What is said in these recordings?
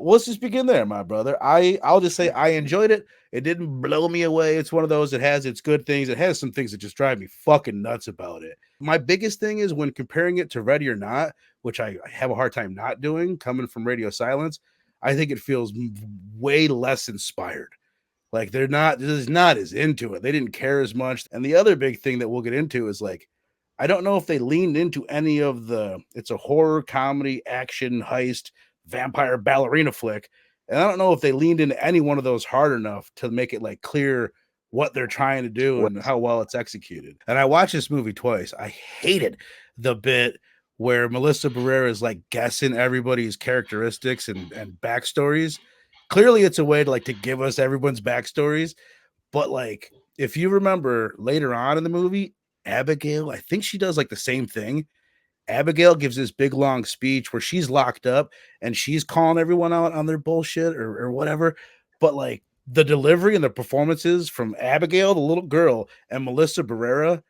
Let's just begin there, my brother. I'll just say I enjoyed it. It didn't blow me away. It's one of those that has its good things. It has some things that just drive me fucking nuts about it. My biggest thing is when comparing it to Ready or Not, which I have a hard time not doing, coming from Radio Silence, I think it feels way less inspired. Like they're not just not as into it. They didn't care as much. And the other big thing that we'll get into is like, I don't know if they leaned into any of the. It's a horror, comedy, action, heist, vampire ballerina flick, and I don't know if they leaned into any one of those hard enough to make it like clear what they're trying to do and how well it's executed. And I watched this movie twice. I hated the bit where Melissa Barrera is like guessing everybody's characteristics and backstories. Clearly, it's a way to like to give us everyone's backstories, but like if you remember later on in the movie, Abigail, I think she does like the same thing. Abigail gives this big long speech where she's locked up and she's calling everyone out on their bullshit or whatever. But like the delivery and the performances from Abigail, the little girl, and Melissa Barrera,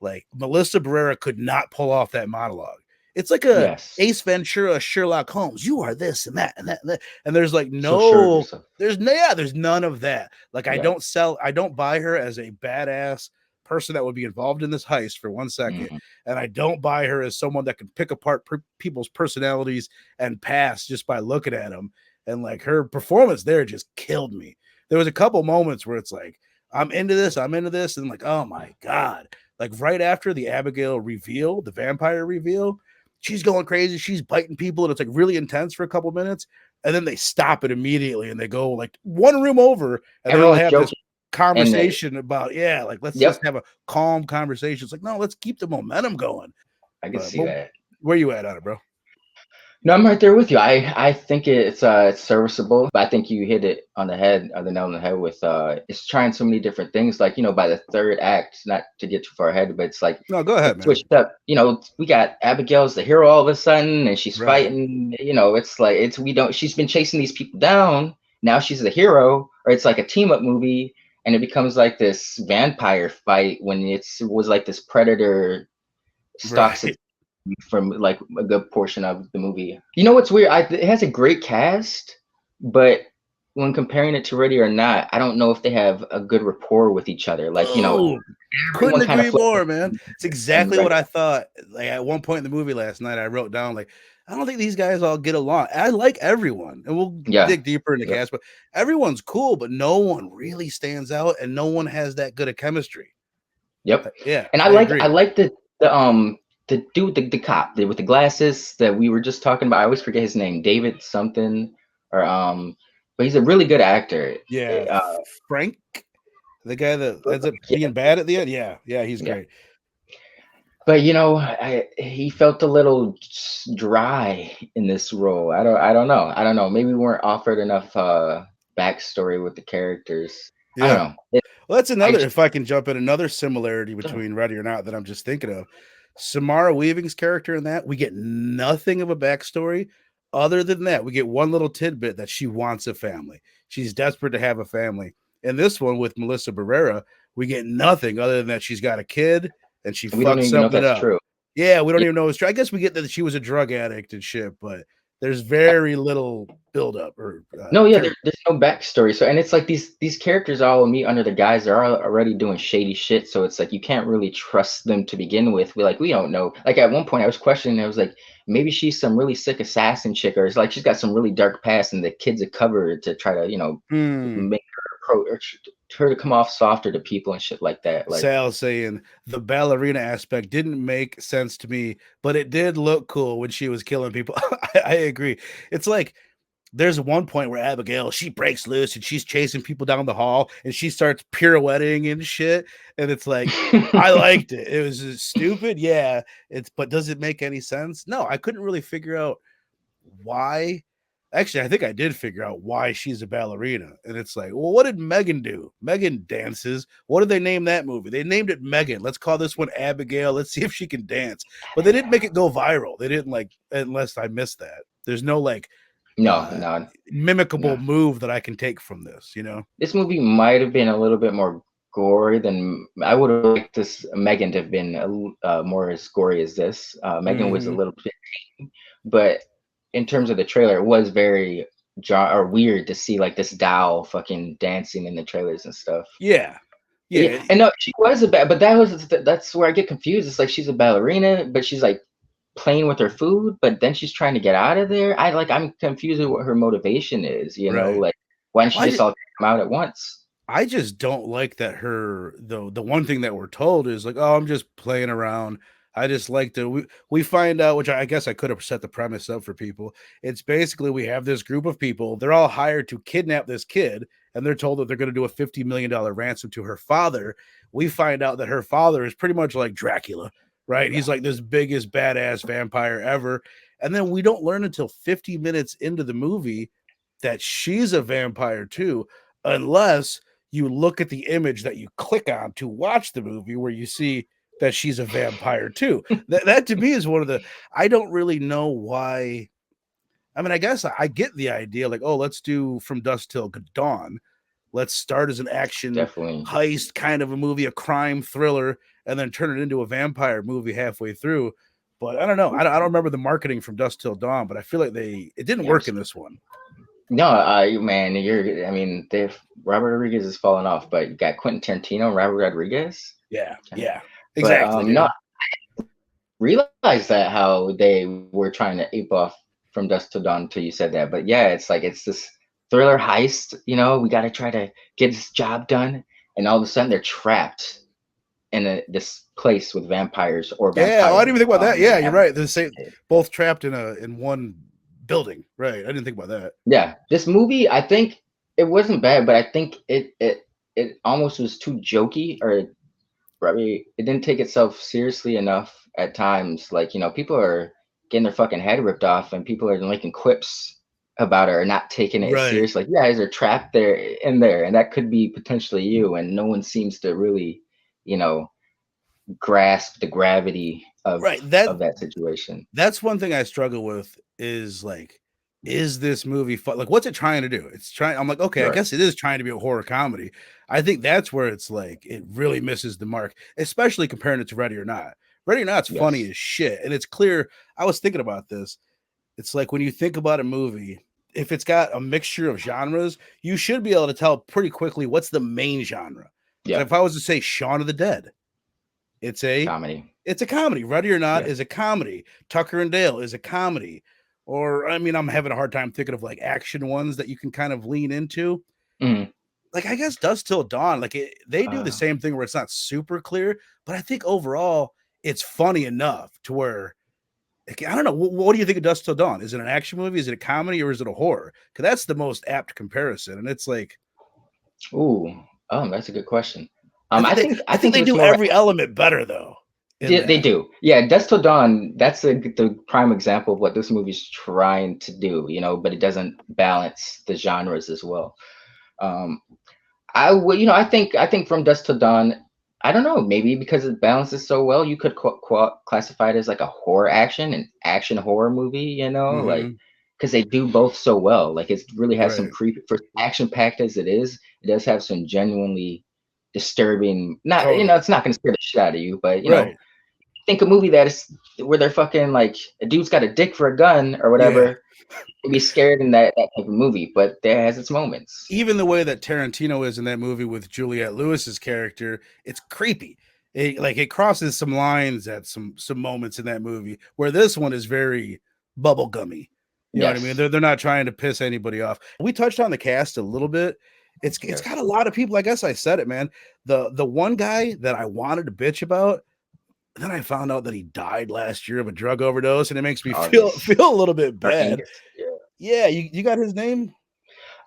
like Melissa Barrera could not pull off that monologue. It's like a Ace Ventura, Sherlock Holmes. You are this and that and that and that. And there's like there's none of that. Like I don't buy her as a badass person that would be involved in this heist for 1 second, and I don't buy her as someone that can pick apart people's personalities and past just by looking at them. And like her performance there just killed me. There was a couple moments where it's like I'm into this, and like oh my god, like right after the Abigail reveal, the vampire reveal, she's going crazy, she's biting people, and it's like really intense for a couple minutes, and then they stop it immediately and they go like one room over and they'll have this conversation about like let's just have a calm conversation. It's like no, let's keep the momentum going. I can see that. Where you at on it, bro? No, I'm right there with you. I think it's serviceable, but I think you hit it on the head, or the nail on the head with it's trying so many different things. Like by the third act, not to get too far ahead, but it's like no, go ahead, man. Switched up. We got Abigail's the hero all of a sudden, and she's fighting. It's like she's been chasing these people down. Now she's the hero, or it's like a team up movie. And it becomes like this vampire fight when it was like this predator stalks it from like a good portion of the movie. You know what's weird? It has a great cast, but when comparing it to Ready or Not, I don't know if they have a good rapport with each other. Like, couldn't agree more, man. It's exactly what I thought. Like at one point in the movie last night, I wrote down like, I don't think these guys all get along. I like everyone, and we'll dig deeper into cast, but everyone's cool, but no one really stands out, and no one has that good of chemistry. Yep. Yeah. And I like the dude, the cop with the glasses that we were just talking about. I always forget his name, David something, or but he's a really good actor. Yeah. Frank, the guy that ends up being bad at the end. Yeah, he's great. But he felt a little dry in this role. I don't know. Maybe we weren't offered enough backstory with the characters. I don't know. Well, that's another. If I can jump in, another similarity between Ready or Not that I'm just thinking of. Samara Weaving's character in that, we get nothing of a backstory. Other than that, we get one little tidbit that she wants a family. She's desperate to have a family. In this one with Melissa Barrera, we get nothing other than that she's got a kid. And she fucked something up. True. Yeah, we don't even know it's true. I guess we get that she was a drug addict and shit, but there's very little buildup. There's no backstory. So, and it's like these characters all meet under the guys that are already doing shady shit. So it's like you can't really trust them to begin with. We don't know. Like at one point, I was questioning. I was like, maybe she's some really sick assassin chick, or it's like she's got some really dark past, and the kid's a cover to try to make her to come off softer to people and shit like that. Like Sal saying the ballerina aspect didn't make sense to me, but it did look cool when she was killing people. I agree. It's like there's one point where Abigail, she breaks loose and she's chasing people down the hall and she starts pirouetting and shit. And it's like, I liked it. It was stupid. Yeah. But does it make any sense? No, I couldn't really figure out why. Actually, I think I did figure out why she's a ballerina. And it's like, well, what did Megan do? Megan dances. What did they name that movie? They named it Megan. Let's call this one Abigail. Let's see if she can dance. But they didn't make it go viral. They didn't unless I missed that. There's no mimicable move that I can take from this, This movie might have been a little bit more gory than I would have liked this Megan to have been more as gory as this. Megan was a Mhm. little bit, but in terms of the trailer, it was very or weird to see like this doll fucking dancing in the trailers and stuff. Yeah. Yeah, Yeah. and no, she was a but that's where I get confused. It's like she's a ballerina, but she's like playing with her food, but then she's trying to get out of there. I'm confused with what her motivation is, Right. like why don't she Well, just all come out at once? I just don't like that the one thing that we're told is like, oh, I'm just playing around. I just like to we find out, which I guess I could have set the premise up for people. It's basically we have this group of people, they're all hired to kidnap this kid, and they're told that they're going to do a $50 million ransom to her father. We find out that her father is pretty much like Dracula, right? Yeah. He's like this biggest badass vampire ever. And then we don't learn until 50 minutes into the movie that she's a vampire too, unless you look at the image that you click on to watch the movie where you see that she's a vampire too. That to me is one of the, I don't really know why. I mean, I guess I get the idea like, oh, let's do From Dusk Till Dawn. Let's start as an action Definitely. heist kind of a movie, a crime thriller, and then turn it into a vampire movie halfway through. But I don't know. I don't remember the marketing from Dusk Till Dawn, but I feel like it didn't work in this one. No, man, I mean, Robert Rodriguez is falling off, but you got Quentin Tarantino and Robert Rodriguez. Yeah, yeah, But exactly. no, I realized that how they were trying to ape off From Dusk Till Dawn until you said that. But yeah, it's like it's this thriller heist. We got to try to get this job done, and all of a sudden they're trapped in this place with vampires or vampires. Yeah, I didn't even think about that. Yeah, you're right. They're the same, both trapped in one building. Right. I didn't think about that. Yeah, this movie, I think it wasn't bad, but I think it almost was too jokey, or probably it didn't take itself seriously enough at times. Like, people are getting their fucking head ripped off, and people are making quips about it or not taking it as serious. Like, you guys are trapped in there, and that could be potentially you, and no one seems to really, grasp the gravity of that situation. That's one thing I struggle with is like, is this movie fun? Like, what's it trying to do? I'm like, okay, I guess it is trying to be a horror comedy. I think that's where it's like it really misses the mark, especially comparing it to Ready or Not. Ready or Not's funny as shit, and it's clear. I was thinking about this. It's like when you think about a movie, if it's got a mixture of genres, you should be able to tell pretty quickly what's the main genre. Yeah. If I was to say Shaun of the Dead, it's a comedy. It's a comedy. Ready or Not is a comedy. Tucker and Dale is a comedy. Or, I mean, I'm having a hard time thinking of like action ones that you can kind of lean into. Mm-hmm. Like, I guess Dusk Till Dawn, like they do the same thing where it's not super clear, but I think overall it's funny enough to where, like, I don't know. What do you think of Dusk Till Dawn? Is it an action movie? Is it a comedy, or is it a horror? Because that's the most apt comparison. And it's like, that's a good question. I think they do every element better though. Yeah, they do. Yeah, Dusk Till Dawn, that's the prime example of what this movie's trying to do, but it doesn't balance the genres as well. I think From Dusk Till Dawn, I don't know, maybe because it balances so well, you could classify it as like a horror an action horror movie, like, because they do both so well. Like, it really has some creepy, for action packed as it is, it does have some genuinely disturbing, it's not going to scare the shit out of you, but think a movie that is where they're fucking like a dude's got a dick for a gun or whatever, you'd be scared in that type of movie, but there has its moments. Even the way that Tarantino is in that movie with Juliette Lewis's character, it's creepy. It crosses some lines at some moments in that movie, where this one is very bubblegummy. You know what I mean? They're not trying to piss anybody off. We touched on the cast a little bit. It's got a lot of people. I guess I said it, man. The one guy that I wanted to bitch about, then I found out that he died last year of a drug overdose, and it makes me feel a little bit bad. Yeah, you got his name?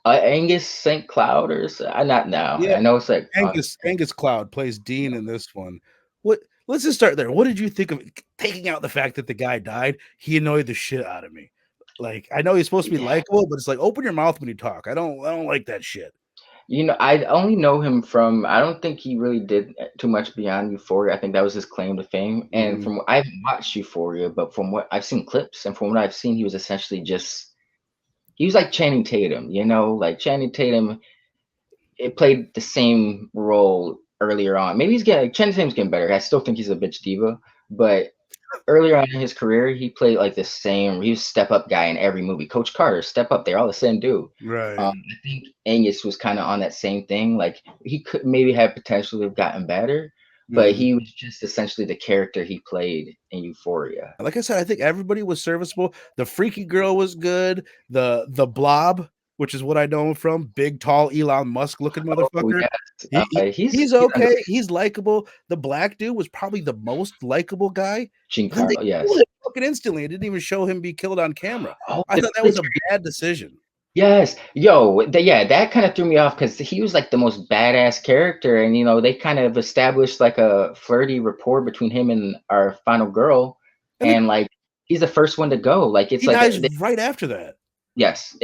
Angus St. Cloud, or not now. Yeah, I know it's like Angus Cloud plays Dean in this one. Let's just start there. What did you think of taking out the fact that the guy died? He annoyed the shit out of me. Like, I know he's supposed to be likable, but it's like, open your mouth when you talk. I don't like that shit. I only know him from, I don't think he really did too much beyond Euphoria. I think that was his claim to fame. And from I haven't watched Euphoria, but from what I've seen clips, and from what I've seen, he was essentially he was like Channing Tatum, like Channing Tatum, it played the same role earlier on. Maybe Channing Tatum's getting better. I still think he's a bitch diva, but earlier on in his career, he played like the same. He was step up guy in every movie. Coach Carter, step up. They're all the same dude. Right. I think Angus was kind of on that same thing. Like he could maybe have potentially have gotten better, but Mhm. he was just essentially the character he played in Euphoria. Like I said, I think everybody was serviceable. The freaky girl was good. The blob, which is what I know him from, big, tall, Elon Musk looking Oh motherfucker. yes, He's he's under okay. He's likable. The black dude was probably the most likable guy. And then they Giancarlo. killed Yes. him fucking instantly. It didn't even show him be killed on camera. Oh, I the thought that was a military. bad decision. Yes, yo, yeah, that kind of threw me off because he was like the most badass character, and they kind of established like a flirty rapport between him and our final girl, And then and like he's the first one to go. Like it's he like dies right after that. yes,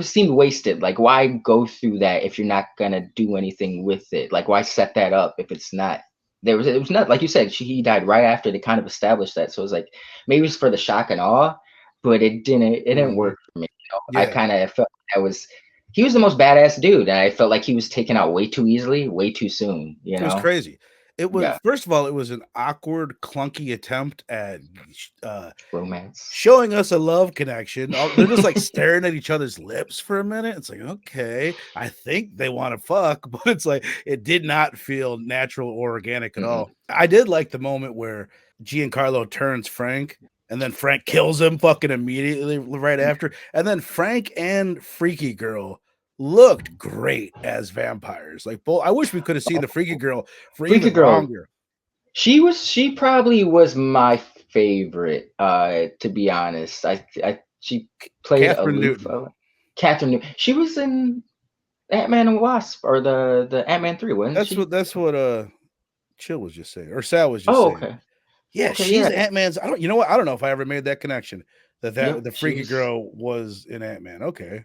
seemed wasted. Like why go through that if you're not gonna do anything with it? Like why set that up if it's not it was not like you said he died right after they kind of established that. So it was like maybe it's for the shock and awe, but it didn't Mhm. work for me. I Yeah. kind of felt that was he was the most badass dude, and I felt like he was taken out way too easily, way too soon. It was crazy. It was Yeah, first of all, it was an awkward, clunky attempt at uh, romance. showing us a love connection. They're just like staring at each other's lips for a minute. It's like, okay, I think they want to fuck, but it's like it did not feel natural or organic at Mm-mm. all. I did like the moment where Giancarlo turns Frank and then Frank kills him fucking immediately right after. And then Frank and Freaky Girl looked great as vampires. Like, both, I wish we could have seen the Freaky Girl for Freaky even girl. longer. She probably was my favorite, to be honest. She played Kathryn aloof. Newton. Kathryn Newton. She was in Ant-Man and Wasp or the Ant-Man 3, wasn't she? That's what Chill was just saying, or Sal was just Oh, saying. okay. Yeah, Okay, she's yeah. Ant-Man's. I don't. You know what? I don't know if I ever made that connection. That Yep, the freaky girl was in Ant-Man. Okay.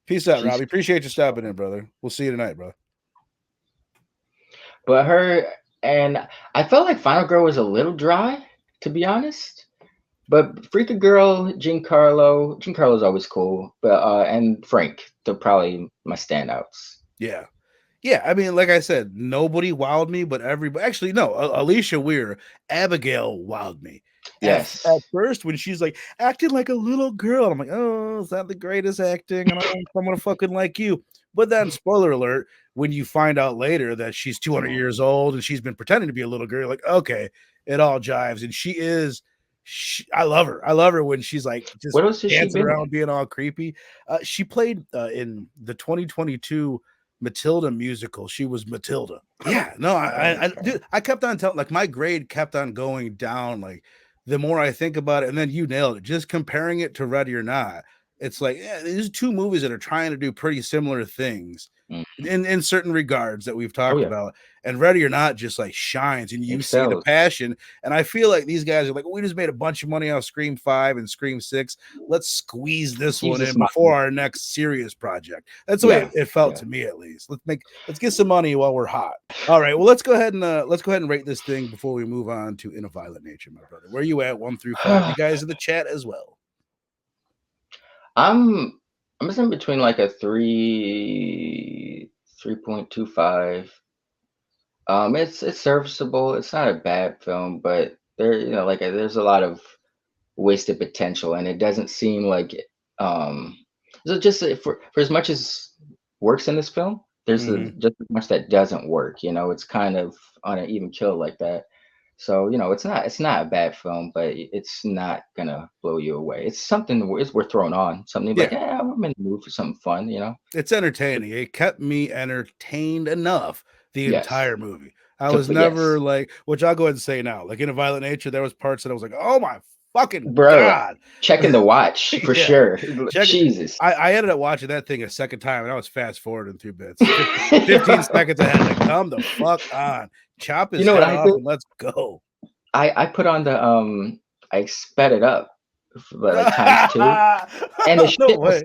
Peace out, she's Robbie. Appreciate you stopping in, brother. We'll see you tonight, bro. but her and I felt like Final Girl was a little dry, to be honest. But Freaky Girl, Giancarlo's always cool. But and Frank, they're probably my standouts. Yeah. Yeah, I mean, like I said, nobody wowed me, but everybody. Actually, no, Alicia Weir, Abigail wowed me. At Yes. first, when she's like acting like a little girl, I'm like, oh, is that the greatest acting? I don't know if I'm gonna fucking like you. But then, spoiler alert, when you find out later that she's 200 years old and she's been pretending to be a little girl, you're like, okay, it all jives. And she is, I love her. I love her when she's like just What else has she dancing been in? around, being all creepy. She played in the 2022 Matilda musical. She was Matilda. Yeah, no, dude, I kept on telling, like, my grade kept on going down. Like, the more I think about it, and then you nailed it. Just comparing it to Ready or Not, it's like, yeah, these are two movies that are trying to do pretty similar things Mm. in certain regards that we've Oh talked yeah, about. And Ready or Not just like shines, and you see the excels. passion. And I feel like these guys are like, we just made a bunch of money off Scream 5 and Scream 6. Let's squeeze this one Jesus, in my before our next serious project. That's the way yeah, it felt yeah. to me, at least. Let's get some money while we're hot. All right, well, let's go ahead and rate this thing before we move on to In a Violent Nature, my brother. Where are you at 1 through 5? You guys in the chat as well. I'm I'm in between like a 3.25. It's serviceable. It's not a bad film, but there's a lot of wasted potential, and it doesn't seem like so just for as much as works in this film, there's Mhm. just as much that doesn't work. It's kind of on an even kill like that. So it's not a bad film, but it's not gonna blow you away. It's something it's worth throwing on. Something like, Yeah, yeah, I'm in the mood for something fun. it's entertaining. It kept me entertained enough the Yes, entire movie. I was never yes, like, which I'll go ahead and say now, like in A Violent Nature, there was parts that I was like, oh my fucking bro. god. Checking the watch for Yeah, sure. check it. Jesus. I ended up watching that thing a second time, and I was fast forwarding through bits. 15 seconds ahead, like, come the fuck on, chop You his know what head I off, did? and let's go. I put on I sped it up for like times two, and the No shit was way.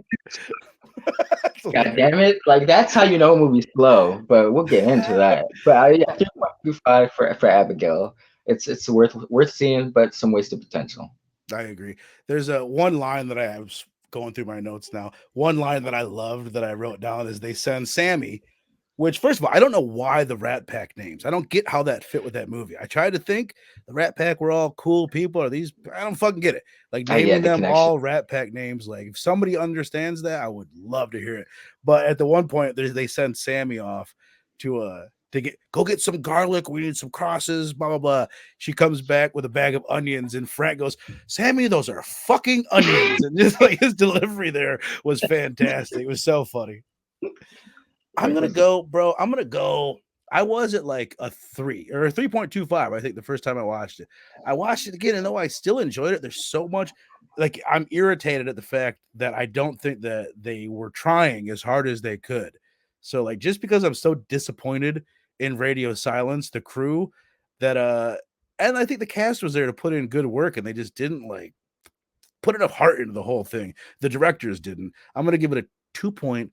That's God hilarious. damn it! Like that's how you know a movie's slow. But we'll get into that. But yeah, 3.25 for Abigail. It's worth seeing, but some wasted potential. I agree. There's a one line that I was going through my notes now. One line that I loved that I wrote down is they send Sammy Which, first of all, I don't know why the Rat Pack names. I don't get how that fit with that movie. I tried to think the Rat Pack were all cool people. Are these? I don't fucking get it. Like naming them connection. all Rat Pack names. Like if somebody understands that, I would love to hear it. But at the one point, they send Sammy off to go get some garlic. We need some crosses. Blah blah blah. She comes back with a bag of onions, and Frank goes, "Sammy, those are fucking onions." And just like his delivery there was fantastic. It was so funny. I'm gonna go, bro. I was at like a 3 or a 3.25. I think the first time I watched it. I watched it again, and though I still enjoyed it, there's so much. Like I'm irritated at the fact that I don't think that they were trying as hard as they could. So like, just because I'm so disappointed in Radio Silence, the crew, that and I think the cast was there to put in good work, and they just didn't like put enough heart into the whole thing. The directors didn't. I'm gonna give it a 2.75.